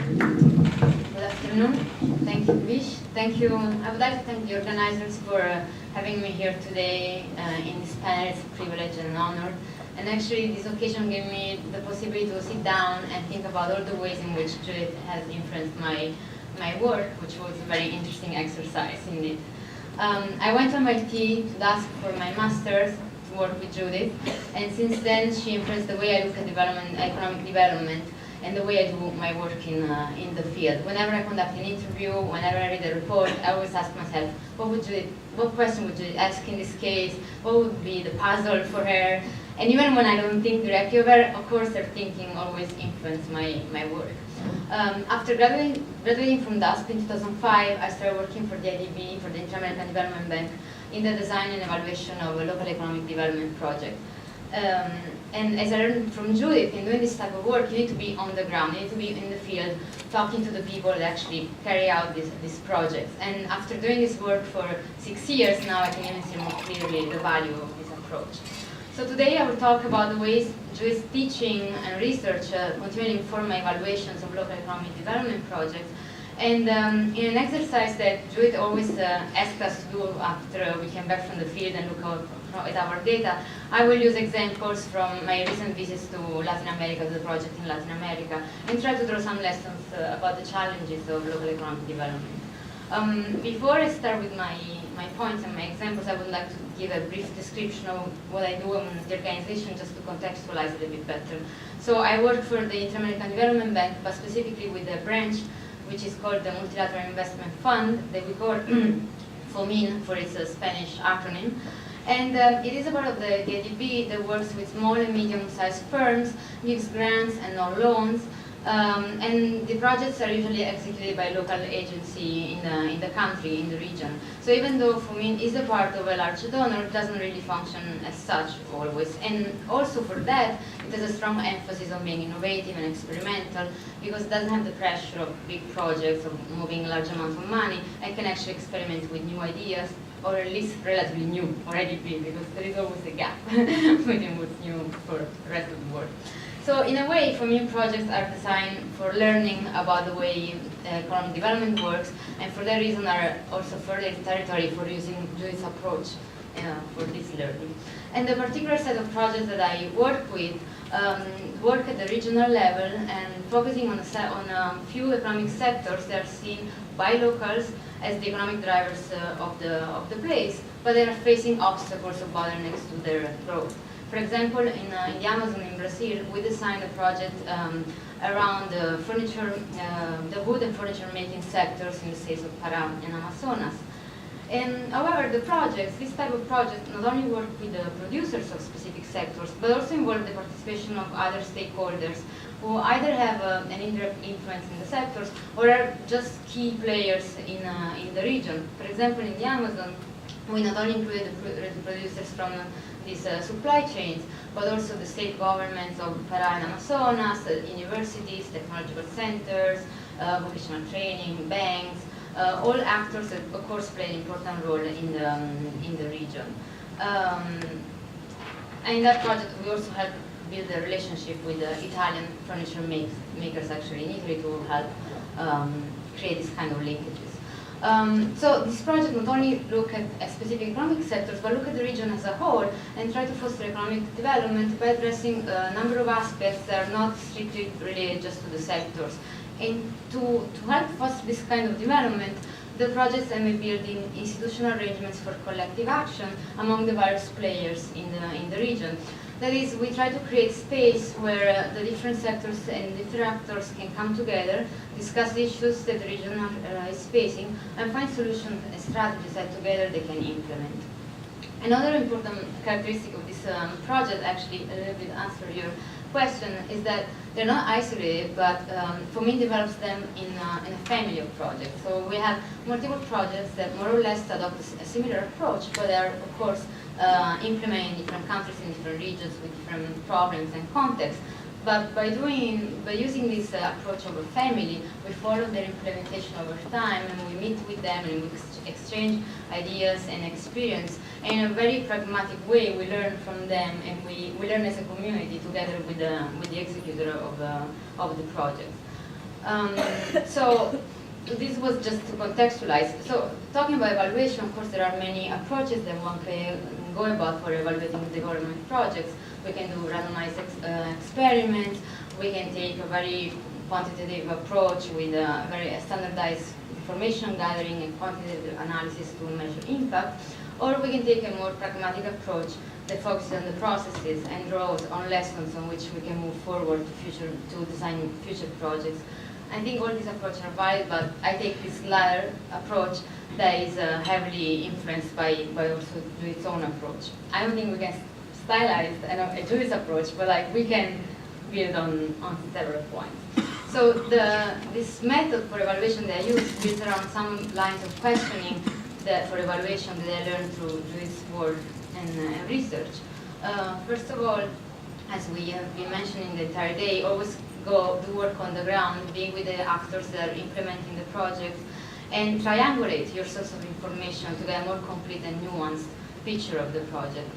Good afternoon. Thank you, Vish. Thank you. I would like to thank the organizers for having me here today in this panel. It's a privilege and an honor. And actually, this occasion gave me the possibility to sit down and think about all the ways in which Judith has influenced my work, which was a very interesting exercise indeed. I went to MIT to ask for my master's to work with Judith, and since then she influenced the way I look at economic development, and the way I do my work in the field. Whenever I conduct an interview, whenever I read a report, I always ask myself, what question would Judith ask in this case? What would be the puzzle for her? And even when I don't think directly of her, of course her thinking always influenced my work. After graduating from DASP in 2005, I started working for the IDB, for the Inter-American Development Bank, in the design and evaluation of a local economic development project. And as I learned from Judith, in doing this type of work, you need to be on the ground, you need to be in the field, talking to the people that actually carry out these projects. And after doing this work for 6 years now, I can even see more clearly the value of this approach. So today I will talk about the ways Judith's teaching and research continually inform my evaluations of local economic development projects. And in an exercise that Judith always asks us to do after we came back from the field and look at our data, I will use examples from my recent visits to Latin America, to the project in Latin America, and try to draw some lessons about the challenges of local economic development. Before I start with my points and my examples, I would like to give a brief description of what I do in the organization, just to contextualize it a bit better. So I work for the Inter-American Development Bank, but specifically with a branch which is called the Multilateral Investment Fund, that we call FOMIN for its Spanish acronym. And it is a part of the ADB that works with small and medium-sized firms, gives grants and no loans, and the projects are usually executed by local agency in the country, in the region. So even though FOMIN is a part of a large donor, it doesn't really function as such always. And also for that, it has a strong emphasis on being innovative and experimental, because it doesn't have the pressure of big projects, of moving large amounts of money, and can actually experiment with new ideas, or at least relatively new, already big, because there is always a gap between what's new for the rest of the world. So in a way, FOMIN projects are designed for learning about the way economic development works, and for that reason are also further territory for using Judith's approach for this learning. And the particular set of projects that I work with work at the regional level and focusing on a few economic sectors that are seen by locals as the economic drivers of the place, but they are facing obstacles or bottlenecks to their growth. For example, in the Amazon in Brazil, we designed a project around the wood and furniture making sectors in the states of Pará and Amazonas. And however, this type of projects not only work with the producers of specific sectors, but also involve the participation of other stakeholders who either have an indirect influence in the sectors or are just key players in the region. For example, in the Amazon, we not only included the producers from these supply chains, but also the state governments of Pará and Amazonas, universities, technological centers, vocational training, banks, all actors that of course play an important role in the region. And in that project we also helped build a relationship with the Italian furniture makers actually in Italy to help create this kind of linkages. So this project not only look at specific economic sectors, but look at the region as a whole and try to foster economic development by addressing a number of aspects that are not strictly related just to the sectors. And to help foster this kind of development, the projects aim at building institutional arrangements for collective action among the various players in the region. That is, we try to create space where the different sectors and different actors can come together, discuss the issues that the region is facing, and find solutions and strategies that together they can implement. Another important characteristic of this project, actually a little bit answer your question, is that they're not isolated, but FOMIN develops them in a family of projects. So we have multiple projects that more or less adopt a similar approach, but they are, of course, implemented in different countries, in different regions, with different problems and contexts. But by using this approach of a family, we follow their implementation over time, and we meet with them and we exchange ideas and experience. And in a very pragmatic way, we learn from them, and we learn as a community together with the executor of the project. So this was just to contextualize. So talking about evaluation, of course, there are many approaches that one can go about for evaluating the government projects. We can do randomized experiments. We can take a very quantitative approach with a very standardized information gathering and quantitative analysis to measure impact. Or we can take a more pragmatic approach that focuses on the processes and draws on lessons on which we can move forward to design future projects. I think all these approaches are valid, but I take this latter approach that is heavily influenced by also Judith's own approach. I don't think we can stylize a Judith's approach, but like we can build on several points. So this method for evaluation that I use builds around some lines of questioning for evaluation that I learned through Judith's work and research. First of all, as we have been mentioning the entire day, always go do work on the ground, be with the actors that are implementing the project, and triangulate your source of information to get a more complete and nuanced picture of the project.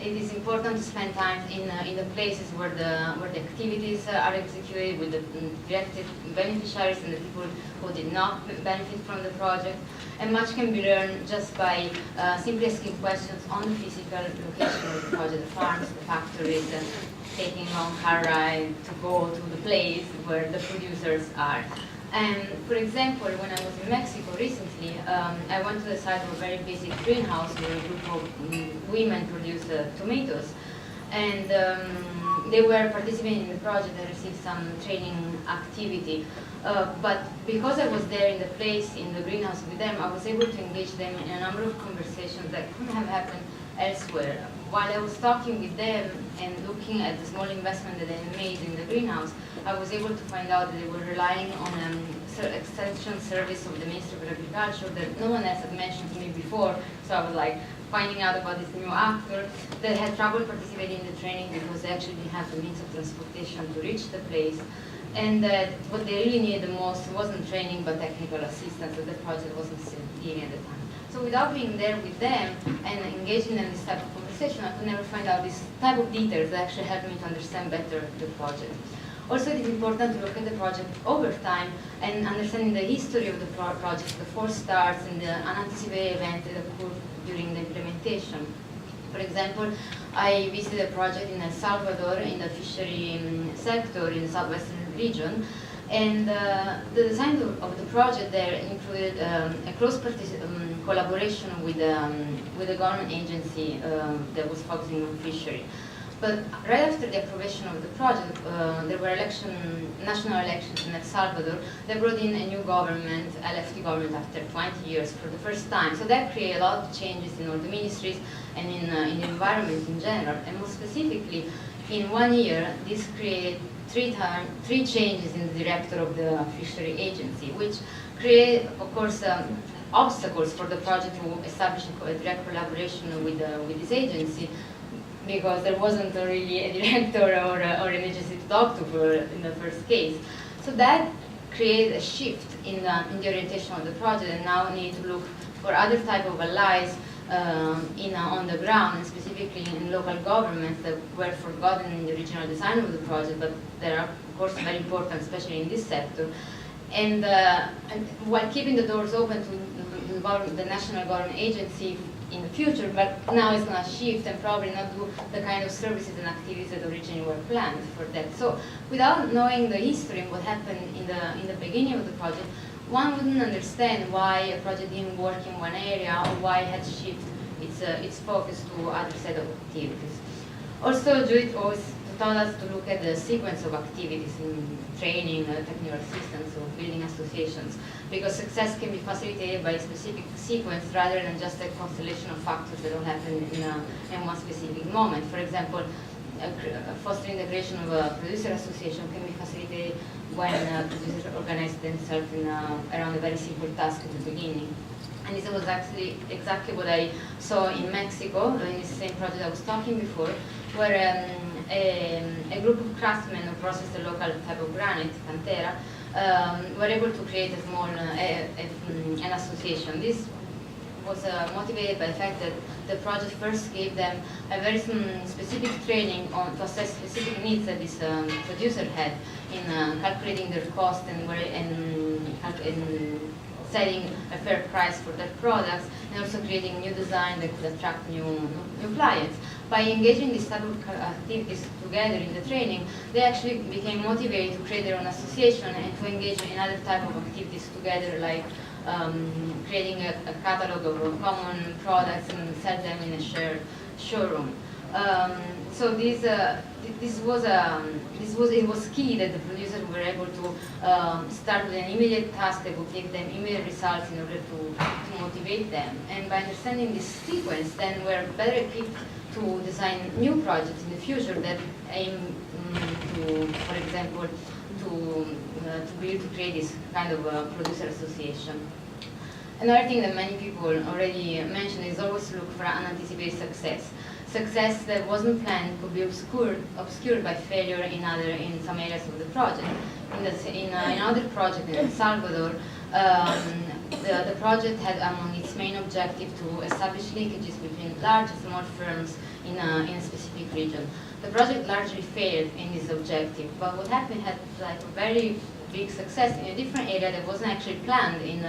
It is important to spend time in the places where the activities are executed with the directed beneficiaries and the people who did not benefit from the project. And much can be learned just by simply asking questions on the physical location of the project, the farms, the factories, taking a long car ride to go to the place where the producers are. And for example, when I was in Mexico recently, I went to the site of a very basic greenhouse where a group of women produced tomatoes. And they were participating in the project and received some training activity. But because I was there in the place, in the greenhouse with them, I was able to engage them in a number of conversations that couldn't have happened elsewhere. While I was talking with them and looking at the small investment that they made in the greenhouse, I was able to find out that they were relying on an extension service of the Ministry of Agriculture that no one else had mentioned to me before. So I was like finding out about this new actor that had trouble participating in the training because they actually didn't have the means of transportation to reach the place. And that what they really needed the most wasn't training but technical assistance, that the project wasn't still giving at the time. So without being there with them and engaging in this type of conversation, I could never find out this type of details that actually helped me to understand better the project. Also, it is important to look at the project over time and understanding the history of the project, the false starts and the unanticipated events that occur during the implementation. For example, I visited a project in El Salvador in the fishery sector in the southwestern region, and the design of the project there included a close collaboration with the government agency that was focusing on fishery. But right after the approbation of the project, there were national elections in El Salvador that brought in a new government, a lefty government after 20 years for the first time. So that created a lot of changes in all the ministries and in the environment in general. And more specifically, in 1 year, this created three changes in the director of the fishery agency, which created, of course, obstacles for the project to establish a direct collaboration with this agency, because there wasn't really a director or an agency to talk to in the first case. So that created a shift in the orientation of the project, and now we need to look for other type of allies on the ground, and specifically in local governments that were forgotten in the original design of the project, but they are, of course, very important, especially in this sector. And while keeping the doors open to the national government agency in the future, but now it's going to shift and probably not do the kind of services and activities that originally were planned for that. So without knowing the history and what happened in the beginning of the project, one wouldn't understand why a project didn't work in one area or why it had shifted its focus to other set of activities. Also, Judith always taught us to look at the sequence of activities in training, technical assistance, or building associations, because success can be facilitated by a specific sequence rather than just a constellation of factors that will happen in one specific moment. For example, fostering the creation of a producer association can be facilitated when producers organize themselves around a very simple task at the beginning. And this was actually exactly what I saw in Mexico, in the same project I was talking before, where a group of craftsmen who processed a local type of granite, cantera, were able to create a small an association. This was motivated by the fact that the project first gave them a very specific training on to assess specific needs that this producer had in calculating their cost and setting a fair price for their products, and also creating new design that could attract new clients. By engaging these type of activities together in the training, they actually became motivated to create their own association and to engage in other type of activities together, like creating a catalog of common products and sell them in a shared showroom. So it was key that the producers were able to start with an immediate task that would give them immediate results in order to motivate them. And by understanding this sequence, then we're better equipped to design new projects in the future that aim to, for example, to be able to create this kind of producer association. Another thing that many people already mentioned is always look for unanticipated success. Success that wasn't planned could be obscured by failure in some areas of the project. In another project in El Salvador, the project had among its main objective to establish linkages between large and small firms in a specific region. The project largely failed in this objective, but what happened had like a very big success in a different area that wasn't actually planned in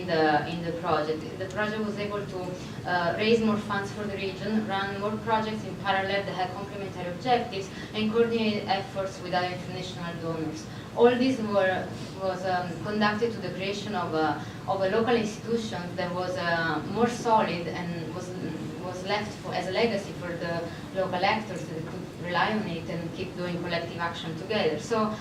the project. The project was able to raise more funds for the region, run more projects in parallel that had complementary objectives, and coordinate efforts with other international donors. All this was conducted to the creation of a local institution that was more solid and was left as a legacy for the local actors that could rely on it and keep doing collective action together. So,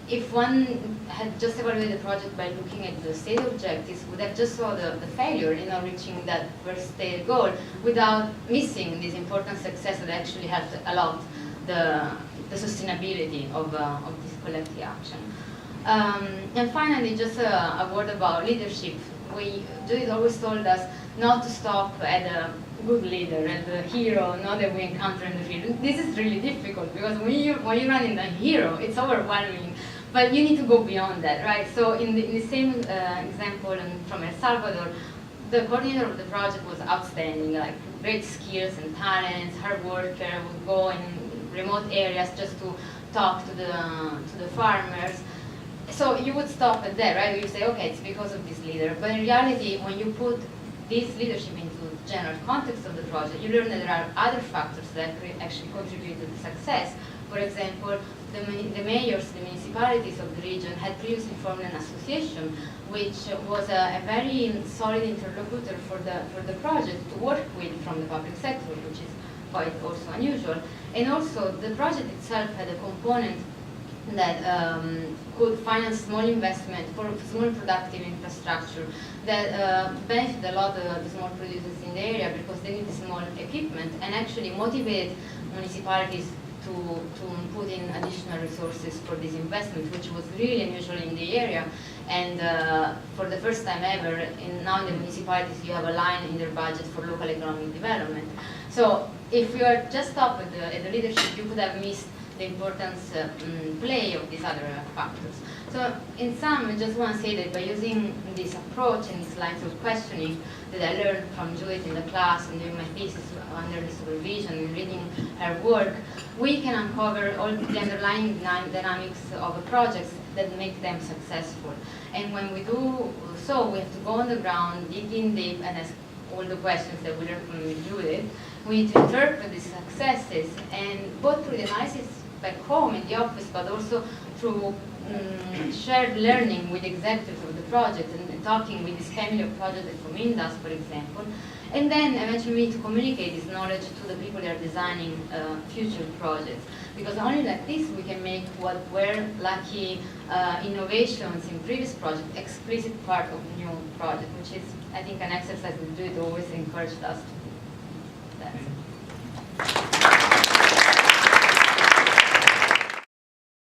if one had just evaluated the project by looking at the state objectives, would have just saw the failure in not reaching that first stated goal without missing this important success that actually helped a lot the sustainability of this collective action. And finally, just a word about leadership. Judith always told us not to stop at a good leader and the hero, not that we encounter in the field. This is really difficult because when you run in a hero, it's overwhelming. But you need to go beyond that, right? So in the same example from El Salvador, the coordinator of the project was outstanding, like great skills and talents, hard worker, would go in remote areas just to talk to the farmers. So you would stop at that, right? You say, okay, it's because of this leader. But in reality, when you put this leadership into the general context of the project, you learn that there are other factors that actually contribute to the success. For example, the mayors, the municipalities of the region had previously formed an association, which was a very solid interlocutor for the project to work with from the public sector, which is quite also unusual. And also, the project itself had a component that could finance small investment for small productive infrastructure that benefit a lot of the small producers in the area because they need small equipment and actually motivate municipalities to put in additional resources for this investment, which was really unusual in the area. And for the first time ever, now in the municipalities, you have a line in their budget for local economic development. So if you are just stopped at the leadership, you could have missed the importance play of these other factors. So in sum, I just want to say that by using this approach and these lines of questioning that I learned from Judith in the class and doing my thesis under the supervision and reading her work, we can uncover all the underlying dynamics of a project that make them successful. And when we do so, we have to go on the ground, dig in deep, and ask all the questions that we learned from Judith. We need to interpret these successes, and both through the analysis back home in the office, but also through shared learning with executives of the project and talking with this family of projects from Indus, for example. And then eventually we need to communicate this knowledge to the people that are designing future projects. Because only like this we can make what were lucky innovations in previous projects explicit part of new project, which is, I think, an exercise that Judith always encouraged us to do. That's it.